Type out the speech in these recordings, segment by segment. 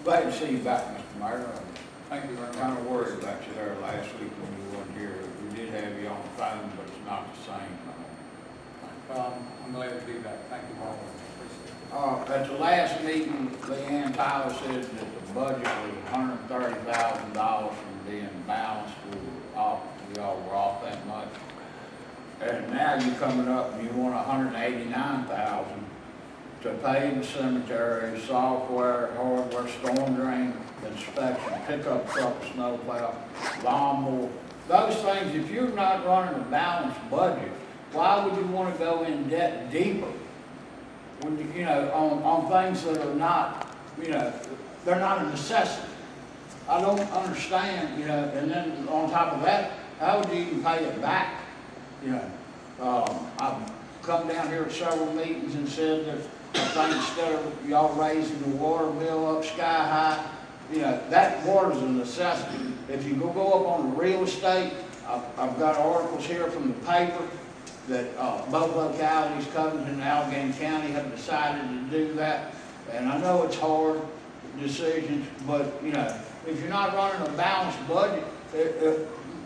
Glad to see you back, Mr. Mayor. Thank you very I'm much. kind of worried about you there last week when you weren't here. We did have you on the phone, but it's not the same. Well, I'm glad to be back. Thank you all. Appreciate it. At the last meeting, Leanne Tyler said that the budget was $130,000 from being balanced. We all were off that much. And now you're coming up and you want $189,000 to pave the cemetery, software, hardware, storm drain inspection, pickup truck, snowplow, lawnmower. Those things, if you're not running a balanced budget, why would you want to go in debt deeper? When you know, on things that are not, they're not a necessity. I don't understand, and then on top of that, how would you even pay it back? I've come down here at several meetings and said that I think instead of y'all raising the water bill up sky high, that water's a necessity. If you go up on the real estate, I've got articles here from the paper that both localities, Covington and Allegheny County, have decided to do that. And I know it's hard decisions, but if you're not running a balanced budget,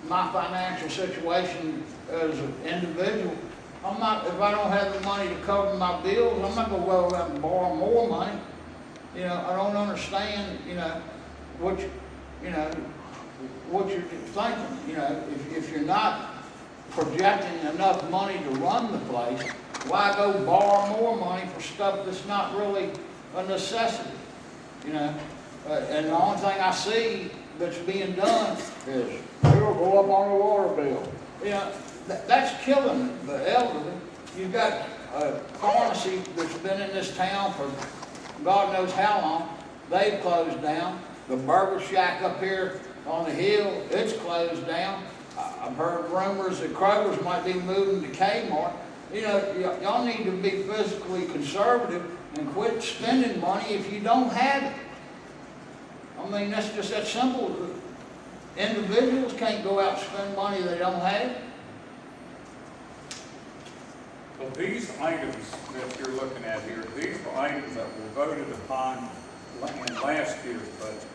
my financial situation as an individual, if I don't have the money to cover my bills, I'm not going to go out and borrow more money. I don't understand, what you're thinking. If you're not projecting enough money to run the place, why go borrow more money for stuff that's not really a necessity? And the only thing I see that's being done is we'll go up on the water bill. That's killing the elderly. You've got a pharmacy that's been in this town for God knows how long. They've closed down. The burger shack up here on the hill, it's closed down. I've heard rumors that Kroger's might be moving to Kmart. Y'all need to be physically conservative and quit spending money if you don't have it. I mean, that's just that simple. Individuals can't go out and spend money they don't have. Well, these items that you're looking at here, these were items that were voted upon in last year's budget.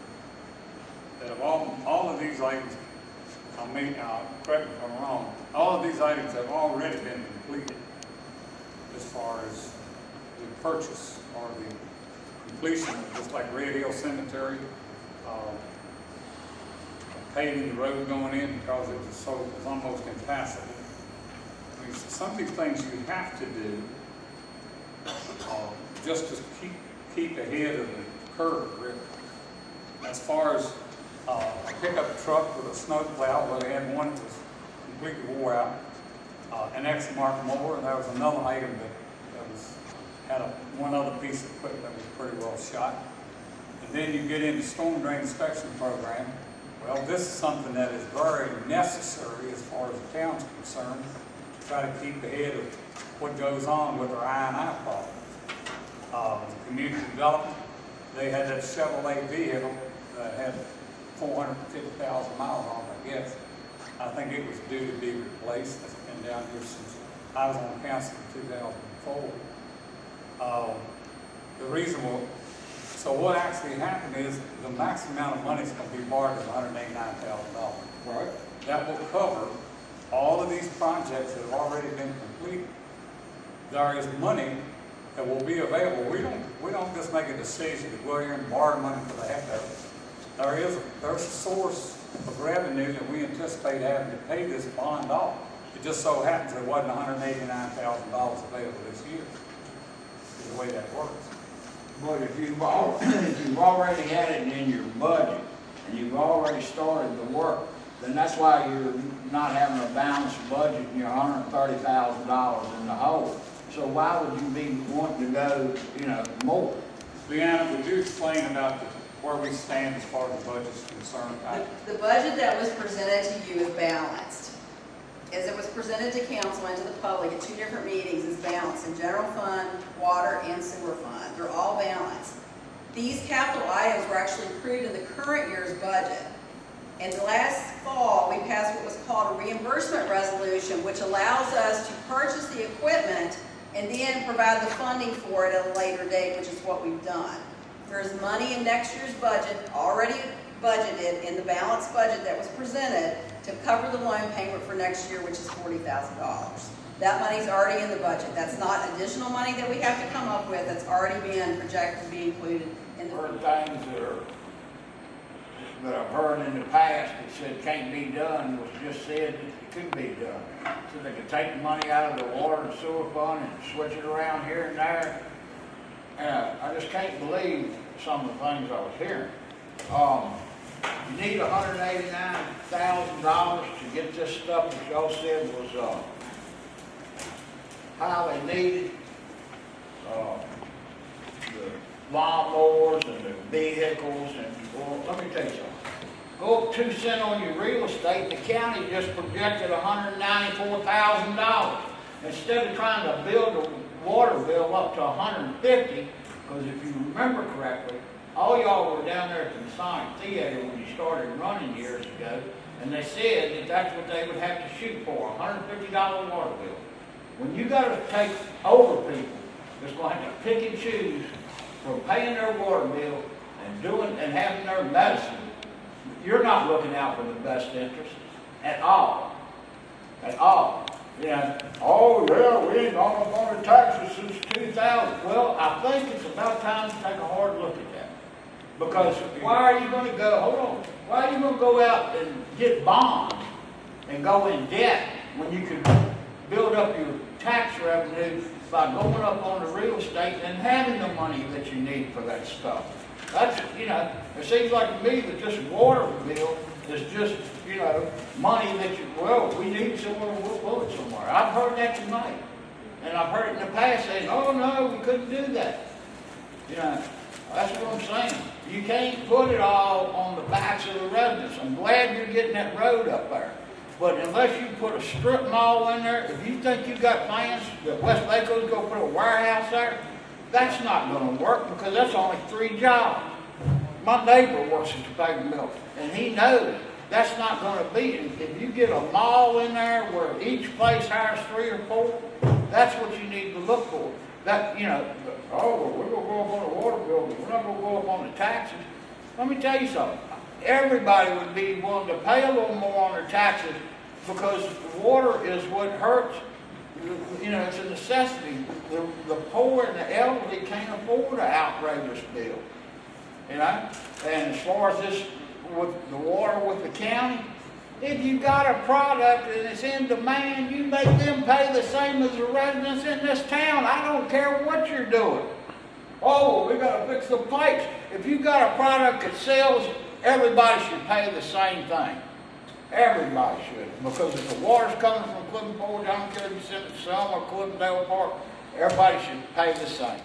That of all of these items, correct me if I'm wrong, all of these items have already been completed as far as the purchase or the completion, just like Red Hill Cemetery, paving the road going in because it was almost impassable. I mean, some of these things you have to do just to keep ahead of the curve, really. As far as a pickup truck with a snow plow, well, they had one that was completely wore out, an X-Mark mower, and there was another item that had one other piece of equipment that was pretty well shot. And then you get into storm drain inspection program. Well, this is something that is very necessary as far as the town's concerned, to try to keep ahead of what goes on with our I&I problems. Community development, they had that Chevrolet vehicle that had 450,000 miles on it, I guess. I think it was due to be replaced. It's been down here since I was on council in 2004. So what actually happened is the maximum amount of money is going to be borrowed is $189,000. Right. That will cover all of these projects that have already been completed. There is money that will be available. We don't just make a decision to go here and borrow money for the heck of it. There's a source of revenue that we anticipate having to pay this bond off. It just so happens there wasn't $189,000 available this year. Is the way that works. But if you've already had it in your budget and you've already started the work, then that's why you're not having a balanced budget and you're $130,000 in the hole. So why would you be wanting to go, more? Leanna, would you explain about where we stand as far as the budget is concerned? The budget that was presented to you is balanced. As it was presented to council and to the public at two different meetings, is balanced in general fund, water, and sewer fund. They're all balanced. These capital items were actually approved in the current year's budget. And last fall, we passed what was called a reimbursement resolution, which allows us to purchase the equipment and then provide the funding for it at a later date, which is what we've done. There's money in next year's budget, already budgeted in the balanced budget that was presented to cover the loan payment for next year, which is $40,000. That money's already in the budget. That's not additional money that we have to come up with. That's already been projected to be included in the. Heard things that I've heard in the past that said can't be done, was just said that it could be done. So they could take the money out of the water and sewer fund and switch it around here and there. I just can't believe some of the things I was hearing. You need $189,000 to get this stuff that y'all said was highly needed. The lawnmowers and the vehicles and, well, let me tell you something. Go up 2 cents on your real estate, the county just projected $194,000. Instead of trying to build a water bill up to $150, because if you remember correctly, all y'all were down there at the Masonic Theater when you started running years ago, and they said that that's what they would have to shoot for, $150 water bill. When you got to take over people that's going to have to pick and choose from paying their water bill and having their medicine, you're not looking out for the best interest at all. At all. Yeah. Oh yeah, we ain't gone up on the taxes since 2000. Well, I think it's about time to take a hard look at that. Because why are you going to go, hold on, why are you going to go out and get bonds and go in debt when you could build up your tax revenue by going up on the real estate and having the money that you need for that stuff? That's, it seems like to me that this water bill is just, money that we need somewhere, we'll pull it somewhere. I've heard that tonight. And I've heard it in the past saying, oh no, we couldn't do that. That's what I'm saying. You can't put it all on the backs of the residents. I'm glad you're getting that road up there. But unless you put a strip mall in there, if you think you've got plans that West Baco's going to put a warehouse there, that's not going to work because that's only 3 jobs. My neighbor works at the paper mill, and he knows that's not going to be. If you get a mall in there where each place hires 3 or 4, that's what you need to look for. That, oh, we're going to go up on the water bill, but we're not going to go up on the taxes. Let me tell you something. Everybody would be willing to pay a little more on their taxes because water is what hurts. It's a necessity. The poor and the elderly can't afford an outrageous bill. And as far as this, with the water with the county, if you got a product and it's in demand, you make them pay the same as the residents in this town. I don't care what you're doing. Oh, we got to fix the pipes. If you got a product that sells, everybody should pay the same thing. Everybody should. Because if the water's coming from Clifton Forge, I don't care if you send it to Selma or Cliffordale Park, everybody should pay the same.